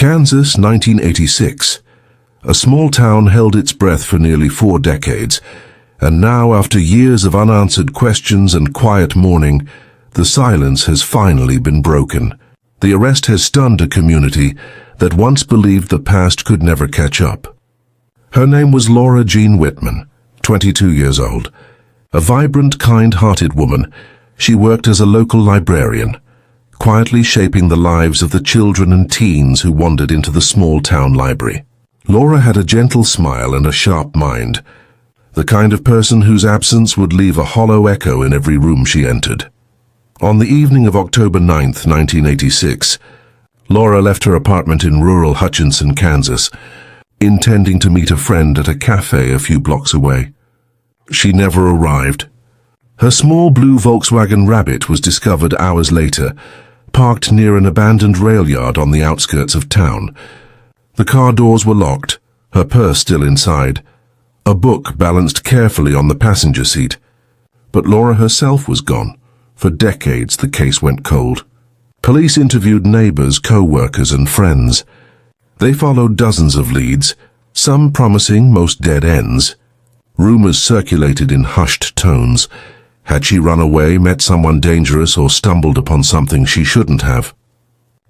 Kansas, 1986. A small town held its breath for nearly 4 decades, and now, after years of unanswered questions and quiet mourning, the silence has finally been broken. The arrest has stunned a community that once believed the past could never catch up. Her name was Laura Jean Whitman, 22 years old. A vibrant, kind-hearted woman, she worked as a local librarian, quietly shaping the lives of the children and teens who wandered into the small-town library. Laura had a gentle smile and a sharp mind, the kind of person whose absence would leave a hollow echo in every room she entered. On the evening of October 9th, 1986, Laura left her apartment in rural Hutchinson, Kansas, intending to meet a friend at a cafe a few blocks away. She never arrived. Her small blue Volkswagen Rabbit was discovered hours later, parked near an abandoned rail yard on the outskirts of town. The car doors were locked, her purse still inside, a book balanced carefully on the passenger seat. But Laura herself was gone. For decades the case went cold. Police interviewed neighbors, co-workers and friends. They followed dozens of leads, some promising, most dead ends. Rumors circulated in hushed tones. Had she run away, met someone dangerous, or stumbled upon something she shouldn't have?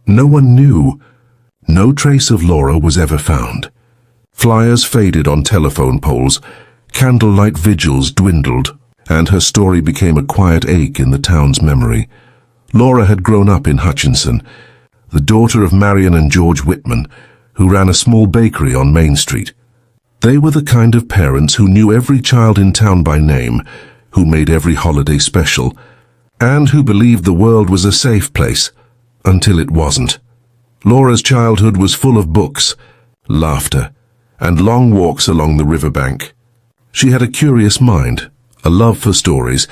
No one knew. No trace of Laura was ever found. Flyers faded on telephone poles, candlelight vigils dwindled, and her story became a quiet ache in the town's memory. Laura had grown up in Hutchinson, the daughter of Marion and George Whitman, who ran a small bakery on Main Street. They were the kind of parents who knew every child in town by name, who made every holiday special, and who believed the world was a safe place, until it wasn't. Laura's childhood was full of books, laughter, and long walks along the riverbank. She had a curious mind, a love for stories,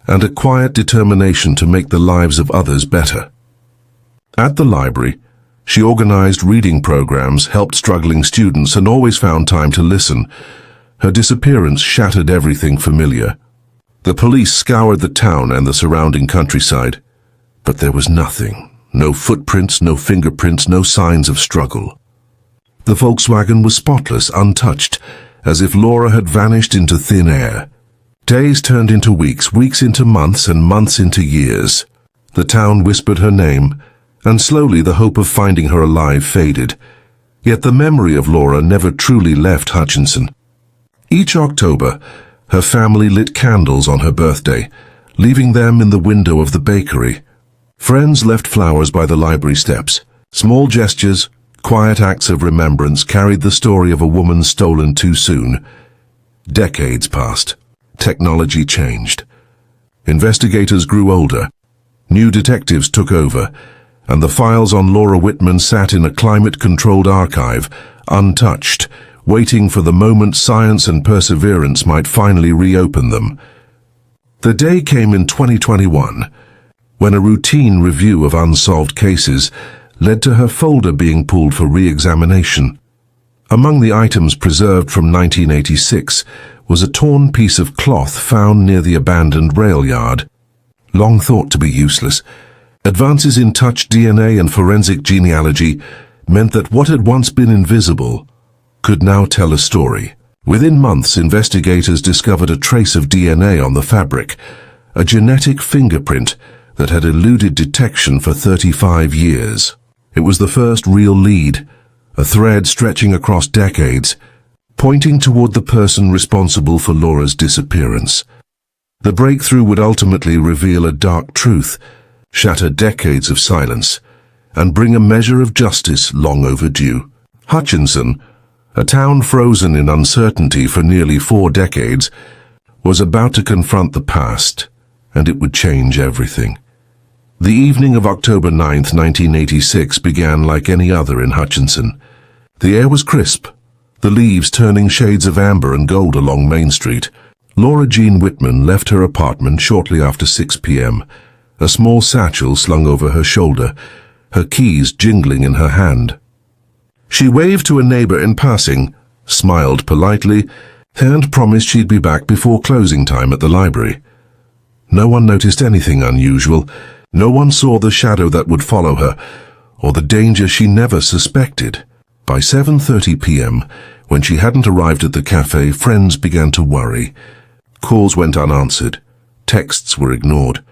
and a quiet determination to make the lives of others better. At the library, she organized reading programs, helped struggling students, and always found time to listen. Her disappearance shattered everything familiar. The police scoured the town and the surrounding countryside, but there was nothing. No footprints, no fingerprints, no signs of struggle. The Volkswagen was spotless, untouched, as if Laura had vanished into thin air. Days turned into weeks, weeks into months, and months into years. The town whispered her name, and slowly the hope of finding her alive faded. Yet the memory of Laura never truly left Hutchinson. Each October, her family lit candles on her birthday, leaving them in the window of the bakery. Friends left flowers by the library steps. Small gestures, quiet acts of remembrance carried the story of a woman stolen too soon. Decades passed. Technology changed. Investigators grew older. New detectives took over, and the files on Laura Whitman sat in a climate-controlled archive, untouched, waiting for the moment science and perseverance might finally reopen them. The day came in 2021, when a routine review of unsolved cases led to her folder being pulled for re-examination. Among the items preserved from 1986 was a torn piece of cloth found near the abandoned rail yard. Long thought to be useless, advances in touch DNA and forensic genealogy meant that what had once been invisible could now tell a story. Within months, investigators discovered a trace of DNA on the fabric, a genetic fingerprint that had eluded detection for 35 years. It was the first real lead, a thread stretching across decades, pointing toward the person responsible for Laura's disappearance. The breakthrough would ultimately reveal a dark truth, shatter decades of silence, and bring a measure of justice long overdue. Hutchinson, a town frozen in uncertainty for nearly 4 decades, was about to confront the past, and it would change everything. The evening of October 9th, 1986 began like any other in Hutchinson. The air was crisp, the leaves turning shades of amber and gold along Main Street. Laura Jean Whitman left her apartment shortly after 6 p.m., a small satchel slung over her shoulder, her keys jingling in her hand. She waved to a neighbor in passing, smiled politely, and promised she'd be back before closing time at the library. No one noticed anything unusual. No one saw the shadow that would follow her, or the danger she never suspected. By 7:30 p.m., when she hadn't arrived at the cafe, friends began to worry. Calls went unanswered. Texts were ignored.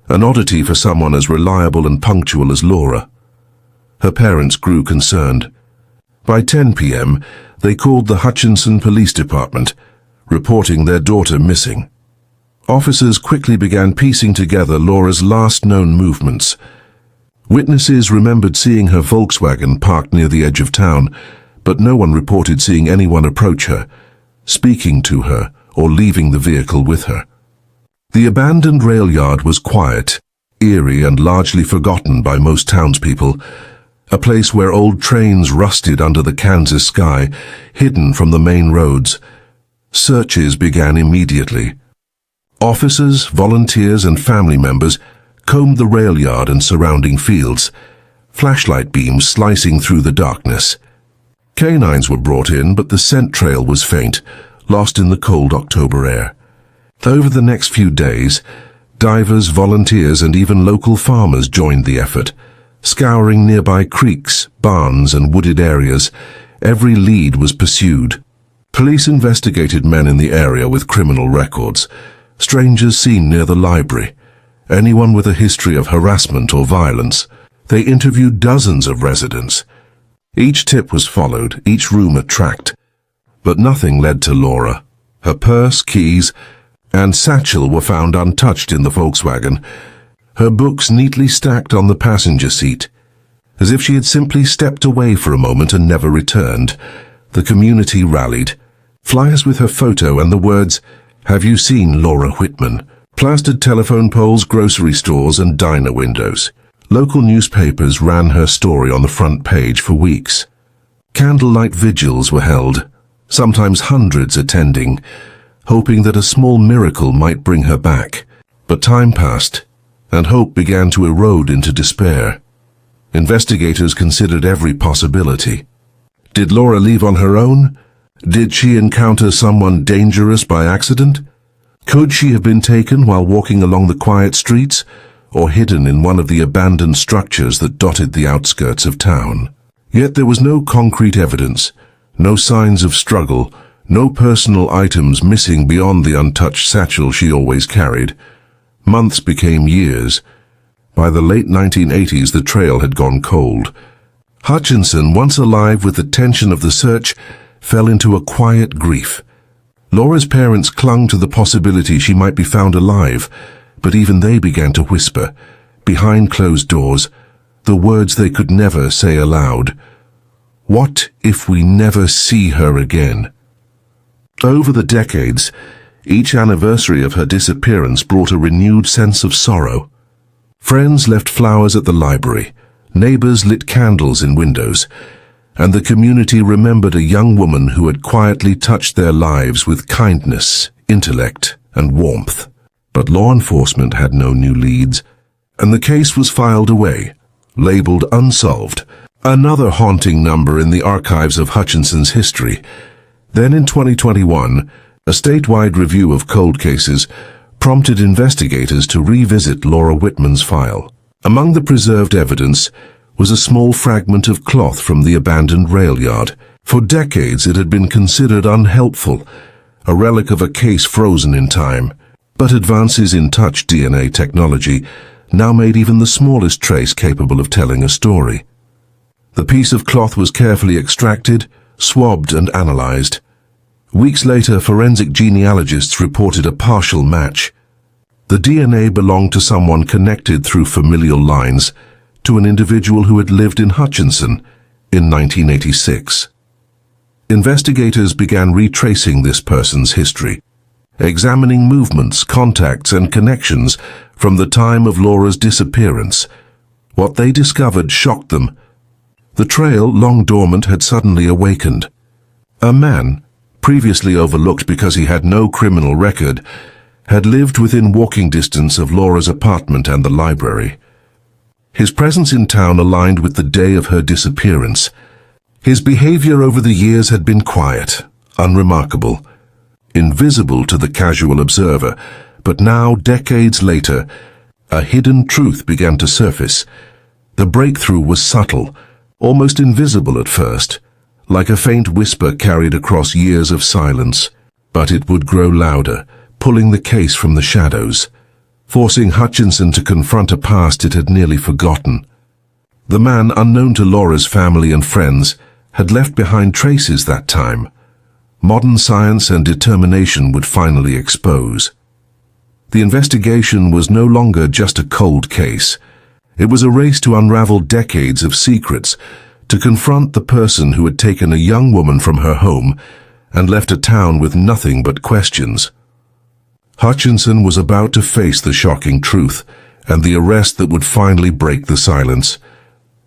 An oddity for someone as reliable and punctual as Laura. Her parents grew concerned. By 10 p.m., they called the Hutchinson Police Department, reporting their daughter missing. Officers quickly began piecing together Laura's last known movements. Witnesses remembered seeing her Volkswagen parked near the edge of town, but no one reported seeing anyone approach her, speaking to her, or leaving the vehicle with her. The abandoned rail yard was quiet, eerie and largely forgotten by most townspeople, a place where old trains rusted under the Kansas sky, hidden from the main roads. Searches began immediately. Officers, volunteers and family members combed the rail yard and surrounding fields, flashlight beams slicing through the darkness. Canines were brought in, but the scent trail was faint, lost in the cold October air. Over the next few days, divers, volunteers and even local farmers joined the effort, scouring nearby creeks, barns and wooded areas. Every lead was pursued. Police investigated men in the area with criminal records, strangers seen near the library, anyone with a history of harassment or violence. They interviewed dozens of residents. Each tip was followed, each rumor tracked, but nothing led to Laura. Her purse, keys, and satchel were found untouched in the Volkswagen, her books neatly stacked on the passenger seat. As if she had simply stepped away for a moment and never returned, the community rallied. Flyers with her photo and the words, "Have you seen Laura Whitman?" plastered telephone poles, grocery stores and diner windows. Local newspapers ran her story on the front page for weeks. Candlelight vigils were held, sometimes hundreds attending, hoping that a small miracle might bring her back. But time passed, and hope began to erode into despair. Investigators considered every possibility. Did Laura leave on her own? Did she encounter someone dangerous by accident? Could she have been taken while walking along the quiet streets, or hidden in one of the abandoned structures that dotted the outskirts of town? Yet there was no concrete evidence, no signs of struggle, no personal items missing beyond the untouched satchel she always carried. Months became years. By the late 1980s, the trail had gone cold. Hutchinson, once alive with the tension of the search, fell into a quiet grief. Laura's parents clung to the possibility she might be found alive, but even they began to whisper, behind closed doors, the words they could never say aloud. What if we never see her again? Over the decades, each anniversary of her disappearance brought a renewed sense of sorrow. Friends left flowers at the library, neighbors lit candles in windows, and the community remembered a young woman who had quietly touched their lives with kindness, intellect, and warmth. But law enforcement had no new leads, and the case was filed away, labeled unsolved, another haunting number in the archives of Hutchinson's history. Then in 2021, a statewide review of cold cases prompted investigators to revisit Laura Whitman's file. Among the preserved evidence was a small fragment of cloth from the abandoned rail yard. For decades it had been considered unhelpful, a relic of a case frozen in time. But advances in touch DNA technology now made even the smallest trace capable of telling a story. The piece of cloth was carefully extracted, swabbed and analyzed. Weeks later, forensic genealogists reported a partial match. The DNA belonged to someone connected through familial lines to an individual who had lived in Hutchinson in 1986. Investigators began retracing this person's history, examining movements, contacts, and connections from the time of Laura's disappearance. What they discovered shocked them. The trail, long dormant, had suddenly awakened. A man, previously overlooked because he had no criminal record, had lived within walking distance of Laura's apartment and the library. His presence in town aligned with the day of her disappearance. His behavior over the years had been quiet, unremarkable, invisible to the casual observer, but now, decades later, a hidden truth began to surface. The breakthrough was subtle, almost invisible at first, like a faint whisper carried across years of silence, but it would grow louder, pulling the case from the shadows, forcing Hutchinson to confront a past it had nearly forgotten. The man, unknown to Laura's family and friends, had left behind traces that time. Modern science and determination would finally expose. The investigation was no longer just a cold case. It was a race to unravel decades of secrets, to confront the person who had taken a young woman from her home and left a town with nothing but questions. Hutchinson was about to face the shocking truth and the arrest that would finally break the silence.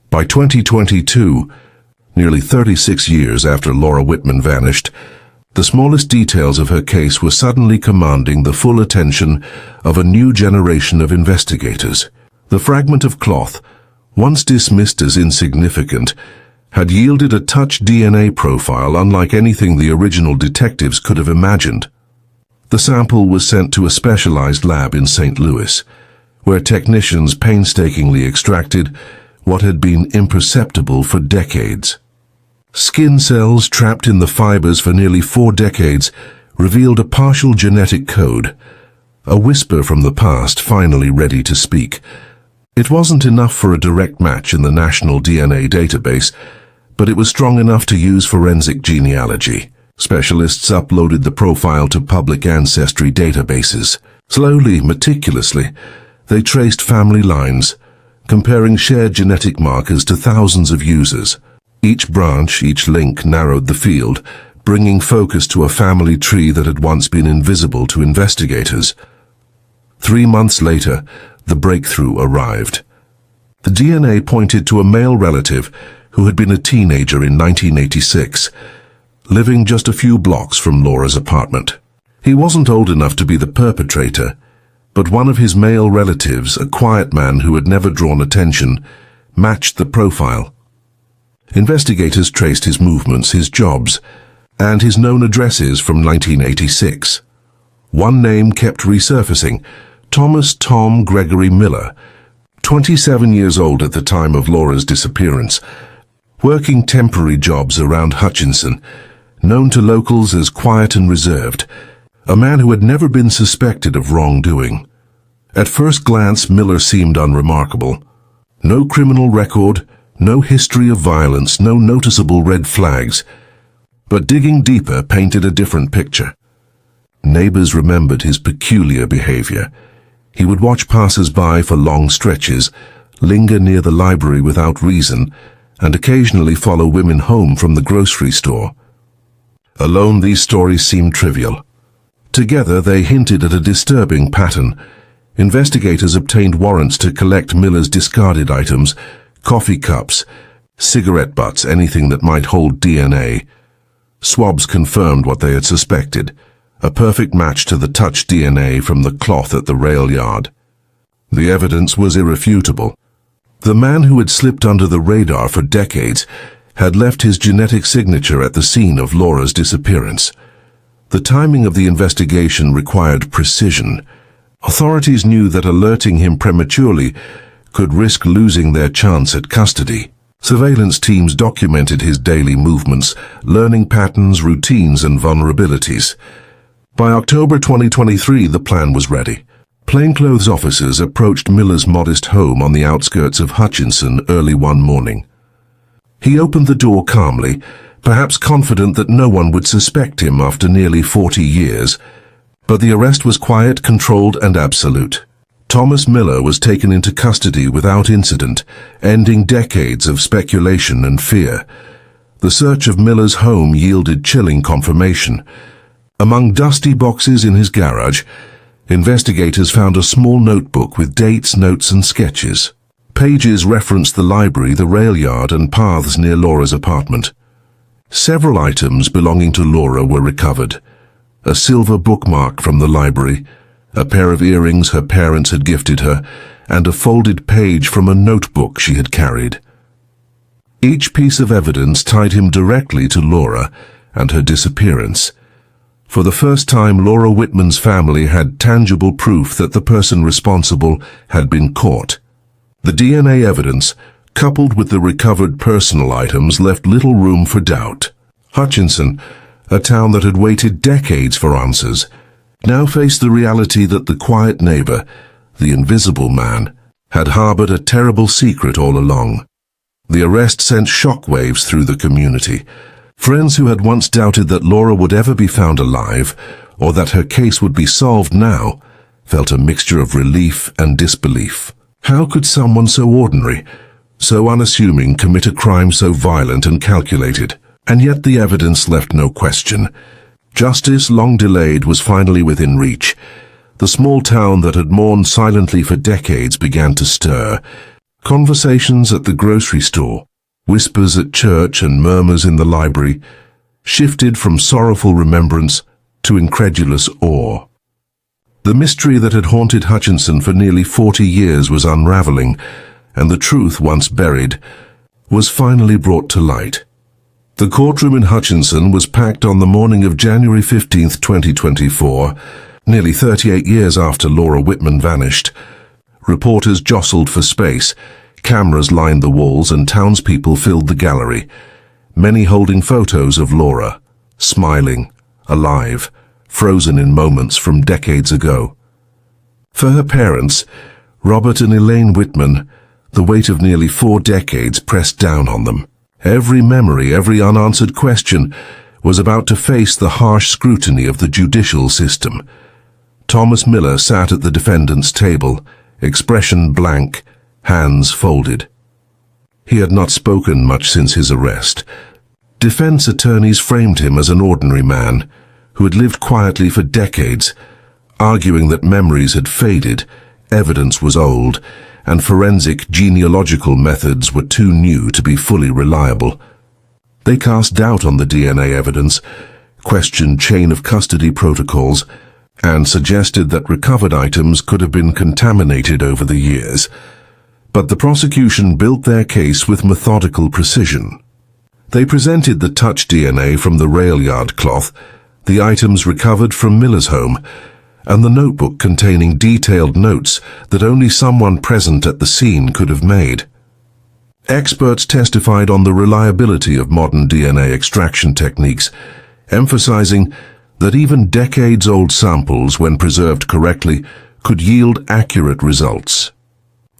By 2022, nearly 36 years after Laura Whitman vanished, the smallest details of her case were suddenly commanding the full attention of a new generation of investigators. The fragment of cloth, once dismissed as insignificant, had yielded a touch DNA profile unlike anything the original detectives could have imagined. The sample was sent to a specialized lab in St. Louis, where technicians painstakingly extracted what had been imperceptible for decades. Skin cells trapped in the fibers for nearly 4 decades revealed a partial genetic code, a whisper from the past finally ready to speak. It wasn't enough for a direct match in the national DNA database, but it was strong enough to use forensic genealogy. Specialists uploaded the profile to public ancestry databases. Slowly, meticulously, they traced family lines, comparing shared genetic markers to thousands of users. Each branch, each link narrowed the field, bringing focus to a family tree that had once been invisible to investigators. 3 months later, the breakthrough arrived. The DNA pointed to a male relative who had been a teenager in 1986, living just a few blocks from Laura's apartment. He wasn't old enough to be the perpetrator, but one of his male relatives, a quiet man who had never drawn attention, matched the profile. Investigators traced his movements, his jobs, and his known addresses from 1986. One name kept resurfacing: Thomas Tom Gregory Miller, 27 years old at the time of Laura's disappearance, working temporary jobs around Hutchinson, known to locals as quiet and reserved, a man who had never been suspected of wrongdoing. At first glance, Miller seemed unremarkable. No criminal record, no history of violence, no noticeable red flags. But digging deeper painted a different picture. Neighbors remembered his peculiar behavior. He would watch passers-by for long stretches, linger near the library without reason, and occasionally follow women home from the grocery store. Alone, these stories seemed trivial. Together, they hinted at a disturbing pattern. Investigators obtained warrants to collect Miller's discarded items: coffee cups, cigarette butts, anything that might hold DNA. Swabs confirmed what they had suspected: a perfect match to the touch DNA from the cloth at the rail yard. The evidence was irrefutable. The man who had slipped under the radar for decades had left his genetic signature at the scene of Laura's disappearance. The timing of the investigation required precision. Authorities knew that alerting him prematurely could risk losing their chance at custody. Surveillance teams documented his daily movements, learning patterns, routines, and vulnerabilities. By October 2023, the plan was ready. Plainclothes officers approached Miller's modest home on the outskirts of Hutchinson early one morning. He opened the door calmly, perhaps confident that no one would suspect him after nearly 40 years. But the arrest was quiet, controlled, and absolute. Thomas Miller was taken into custody without incident, ending decades of speculation and fear. The search of Miller's home yielded chilling confirmation. Among dusty boxes in his garage, investigators found a small notebook with dates, notes, and sketches. Pages referenced the library, the rail yard, and paths near Laura's apartment. Several items belonging to Laura were recovered: a silver bookmark from the library, a pair of earrings her parents had gifted her, and a folded page from a notebook she had carried. Each piece of evidence tied him directly to Laura and her disappearance. For the first time, Laura Whitman's family had tangible proof that the person responsible had been caught. The DNA evidence, coupled with the recovered personal items, left little room for doubt. Hutchinson, a town that had waited decades for answers, now faced the reality that the quiet neighbor, the invisible man, had harbored a terrible secret all along. The arrest sent shockwaves through the community. Friends who had once doubted that Laura would ever be found alive, or that her case would be solved now, felt a mixture of relief and disbelief. How could someone so ordinary, so unassuming, commit a crime so violent and calculated? And yet the evidence left no question. Justice, long delayed, was finally within reach. The small town that had mourned silently for decades began to stir. Conversations at the grocery store, whispers at church and murmurs in the library, shifted from sorrowful remembrance to incredulous awe. The mystery that had haunted Hutchinson for nearly 40 years was unraveling, and the truth, once buried, was finally brought to light. The courtroom in Hutchinson was packed on the morning of January 15, 2024, nearly 38 years after Laura Whitman vanished. Reporters jostled for space, cameras lined the walls, and townspeople filled the gallery, many holding photos of Laura, smiling, alive, frozen in moments from decades ago. For her parents, Robert and Elaine Whitman, the weight of nearly 4 decades pressed down on them. Every memory, every unanswered question was about to face the harsh scrutiny of the judicial system. Thomas Miller sat at the defendant's table, expression blank, hands folded. He had not spoken much since his arrest. Defense attorneys framed him as an ordinary man who had lived quietly for decades, arguing that memories had faded, evidence was old, and forensic genealogical methods were too new to be fully reliable. They cast doubt on the DNA evidence, questioned chain of custody protocols, and suggested that recovered items could have been contaminated over the years. But the prosecution built their case with methodical precision. They presented the touch DNA from the rail yard cloth, the items recovered from Miller's home, and the notebook containing detailed notes that only someone present at the scene could have made. Experts testified on the reliability of modern DNA extraction techniques, emphasizing that even decades-old samples, when preserved correctly, could yield accurate results.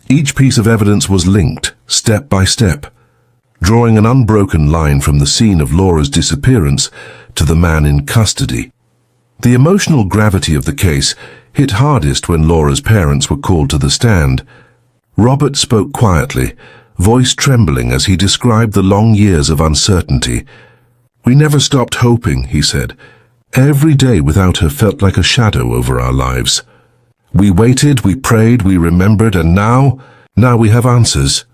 Each piece of evidence was linked, step by step, drawing an unbroken line from the scene of Laura's disappearance to the man in custody. The emotional gravity of the case hit hardest when Laura's parents were called to the stand. Robert spoke quietly, voice trembling as he described the long years of uncertainty. "We never stopped hoping," he said. "Every day without her felt like a shadow over our lives. We waited, we prayed, we remembered, and now we have answers."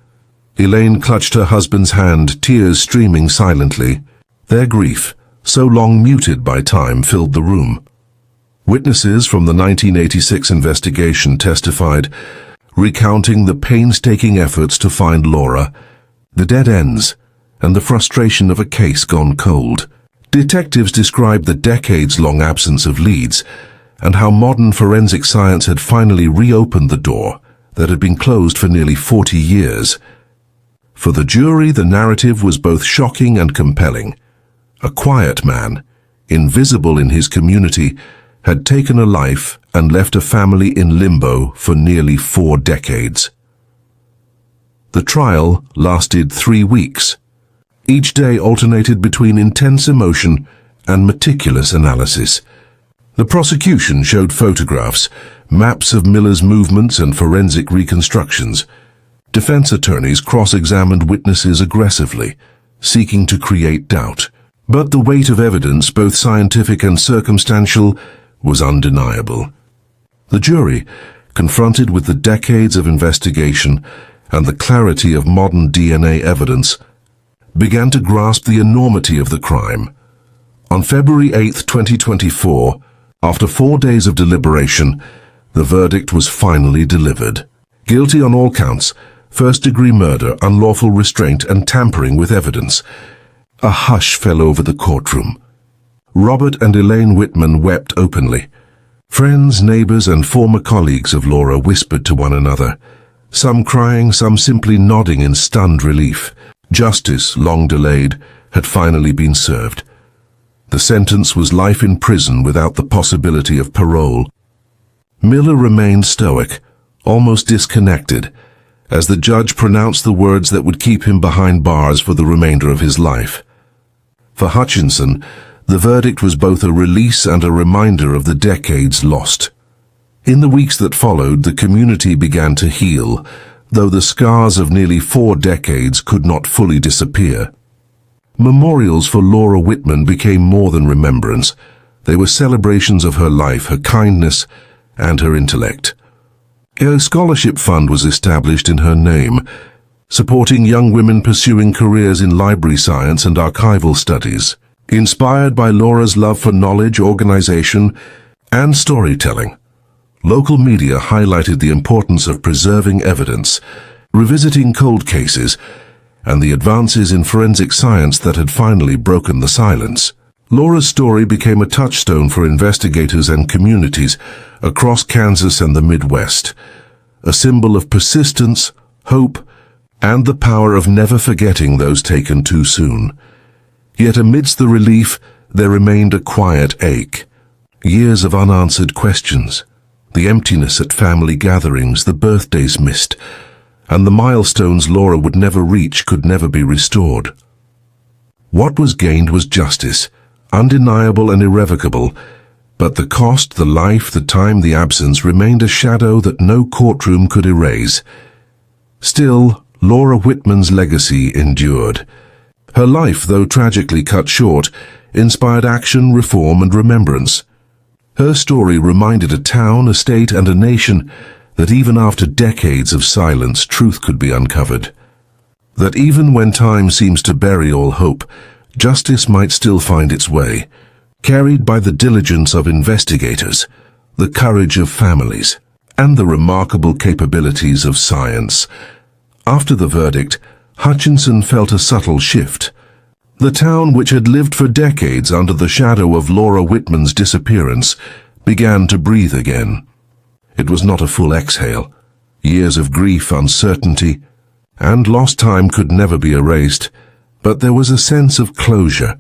Elaine clutched her husband's hand, tears streaming silently. Their grief, so long muted by time, filled the room. Witnesses from the 1986 investigation testified, recounting the painstaking efforts to find Laura, the dead ends, and the frustration of a case gone cold. Detectives described the decades-long absence of leads, and how modern forensic science had finally reopened the door that had been closed for nearly 40 years. For the jury, the narrative was both shocking and compelling. A quiet man, invisible in his community, had taken a life and left a family in limbo for nearly 4 decades. The trial lasted 3 weeks. Each day alternated between intense emotion and meticulous analysis. The prosecution showed photographs, maps of Miller's movements, and forensic reconstructions. Defense attorneys cross-examined witnesses aggressively, seeking to create doubt. But the weight of evidence, both scientific and circumstantial, was undeniable. The jury, confronted with the decades of investigation and the clarity of modern DNA evidence, began to grasp the enormity of the crime. On February 8, 2024, after 4 days of deliberation, the verdict was finally delivered. Guilty on all counts: first-degree murder, unlawful restraint, and tampering with evidence. A hush fell over the courtroom. Robert and Elaine Whitman wept openly. Friends, neighbors, and former colleagues of Laura whispered to one another, some crying, some simply nodding in stunned relief. Justice, long delayed, had finally been served. The sentence was life in prison without the possibility of parole. Miller remained stoic, almost disconnected, as the judge pronounced the words that would keep him behind bars for the remainder of his life. For Hutchinson, the verdict was both a release and a reminder of the decades lost. In the weeks that followed, the community began to heal, though the scars of nearly 4 decades could not fully disappear. Memorials for Laura Whitman became more than remembrance. They were celebrations of her life, her kindness, and her intellect. A scholarship fund was established in her name, supporting young women pursuing careers in library science and archival studies. Inspired by Laura's love for knowledge, organization, and storytelling, local media highlighted the importance of preserving evidence, revisiting cold cases, and the advances in forensic science that had finally broken the silence. Laura's story became a touchstone for investigators and communities across Kansas and the Midwest, a symbol of persistence, hope, and the power of never forgetting those taken too soon. Yet amidst the relief, there remained a quiet ache. Years of unanswered questions, the emptiness at family gatherings, the birthdays missed, and the milestones Laura would never reach could never be restored. What was gained was justice, undeniable and irrevocable, but the cost, the life, the time, the absence remained a shadow that no courtroom could erase. Still, Laura Whitman's legacy endured. Her life, though tragically cut short, inspired action, reform, and remembrance. Her story reminded a town, a state, and a nation that even after decades of silence, truth could be uncovered. That even when time seems to bury all hope, justice might still find its way, carried by the diligence of investigators, the courage of families, and the remarkable capabilities of science. After the verdict, Hutchinson felt a subtle shift. The town, which had lived for decades under the shadow of Laura Whitman's disappearance, began to breathe again. It was not a full exhale. Years of grief, uncertainty, and lost time could never be erased, but there was a sense of closure,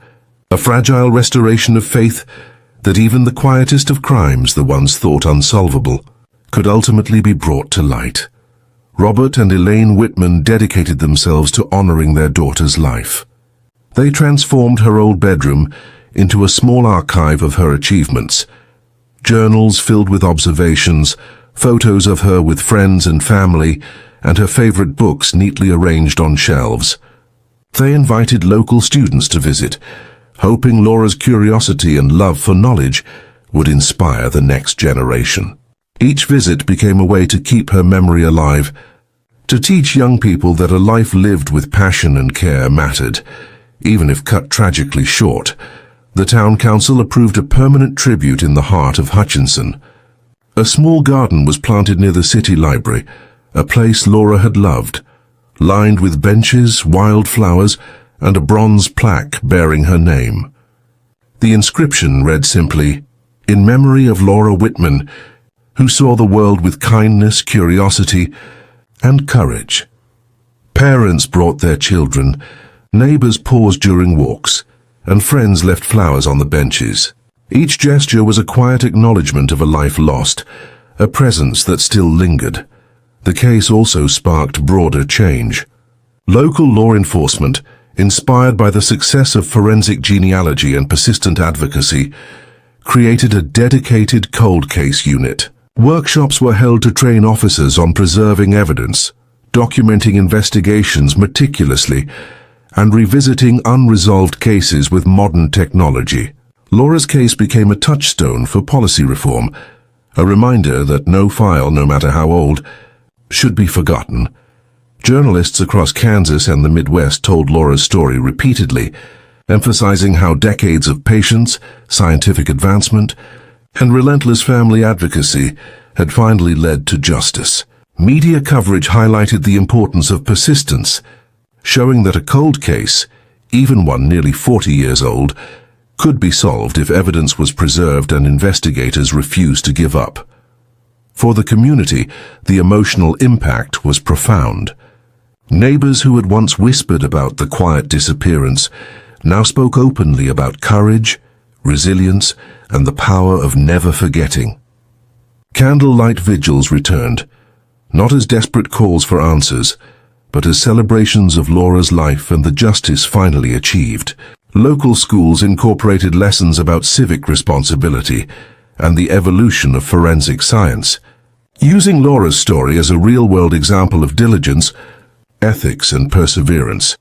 a fragile restoration of faith that even the quietest of crimes, the ones thought unsolvable, could ultimately be brought to light. Robert and Elaine Whitman dedicated themselves to honoring their daughter's life. They transformed her old bedroom into a small archive of her achievements. Journals filled with observations, photos of her with friends and family, and her favorite books neatly arranged on shelves. They invited local students to visit, hoping Laura's curiosity and love for knowledge would inspire the next generation. Each visit became a way to keep her memory alive, to teach young people that a life lived with passion and care mattered, even if cut tragically short. The town council approved a permanent tribute in the heart of Hutchinson. A small garden was planted near the city library, a place Laura had loved, lined with benches, wild flowers, and a bronze plaque bearing her name. The inscription read simply, "In memory of Laura Whitman, who saw the world with kindness, curiosity, and courage." Parents brought their children, neighbors paused during walks, and friends left flowers on the benches. Each gesture was a quiet acknowledgement of a life lost, a presence that still lingered. The case also sparked broader change. Local law enforcement, inspired by the success of forensic genealogy and persistent advocacy, created a dedicated cold case unit. Workshops were held to train officers on preserving evidence, documenting investigations meticulously, and revisiting unresolved cases with modern technology. Laura's case became a touchstone for policy reform, a reminder that no file, no matter how old, should be forgotten. Journalists across Kansas and the Midwest told Laura's story repeatedly, emphasizing how decades of patience, scientific advancement, and relentless family advocacy had finally led to justice. Media coverage highlighted the importance of persistence, showing that a cold case, even one nearly 40 years old, could be solved if evidence was preserved and investigators refused to give up. For the community, the emotional impact was profound. Neighbors who had once whispered about the quiet disappearance now spoke openly about courage, resilience, and the power of never forgetting. Candlelight vigils returned, not as desperate calls for answers, but as celebrations of Laura's life and the justice finally achieved. Local schools incorporated lessons about civic responsibility and the evolution of forensic science. Using Laura's story as a real-world example of diligence, ethics, and perseverance,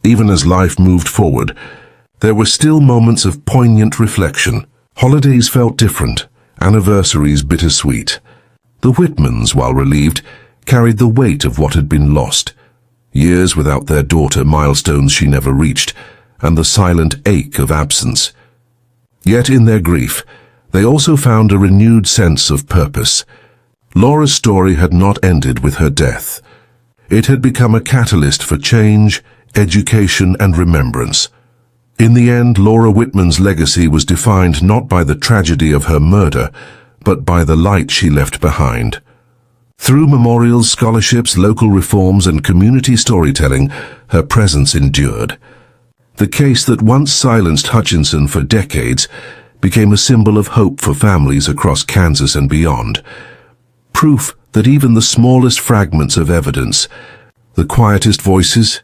even as life moved forward, there were still moments of poignant reflection. Holidays felt different, anniversaries bittersweet. The Whitmans, while relieved, carried the weight of what had been lost. Years without their daughter, milestones she never reached, and the silent ache of absence. Yet in their grief, they also found a renewed sense of purpose. Laura's story had not ended with her death. It had become a catalyst for change, education, and remembrance. In the end, Laura Whitman's legacy was defined not by the tragedy of her murder, but by the light she left behind. Through memorials, scholarships, local reforms, and community storytelling, her presence endured. The case that once silenced Hutchinson for decades became a symbol of hope for families across Kansas and beyond. Proof that even the smallest fragments of evidence, the quietest voices,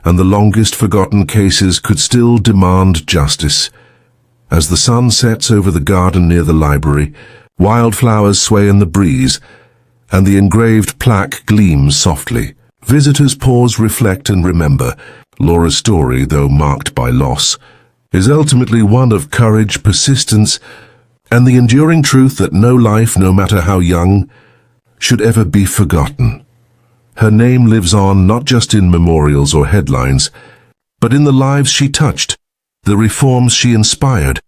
and the longest forgotten cases could still demand justice. As the sun sets over the garden near the library, wildflowers sway in the breeze, and the engraved plaque gleams softly. Visitors pause, reflect, and remember. Laura's story, though marked by loss, is ultimately one of courage, persistence, and the enduring truth that no life, no matter how young, should ever be forgotten. Her name lives on not just in memorials or headlines, but in the lives she touched, the reforms she inspired,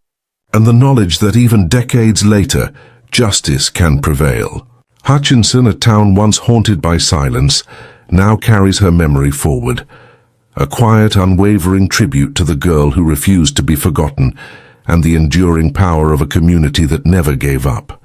and the knowledge that even decades later, justice can prevail. Hutchinson, a town once haunted by silence, now carries her memory forward. A quiet, unwavering tribute to the girl who refused to be forgotten and the enduring power of a community that never gave up.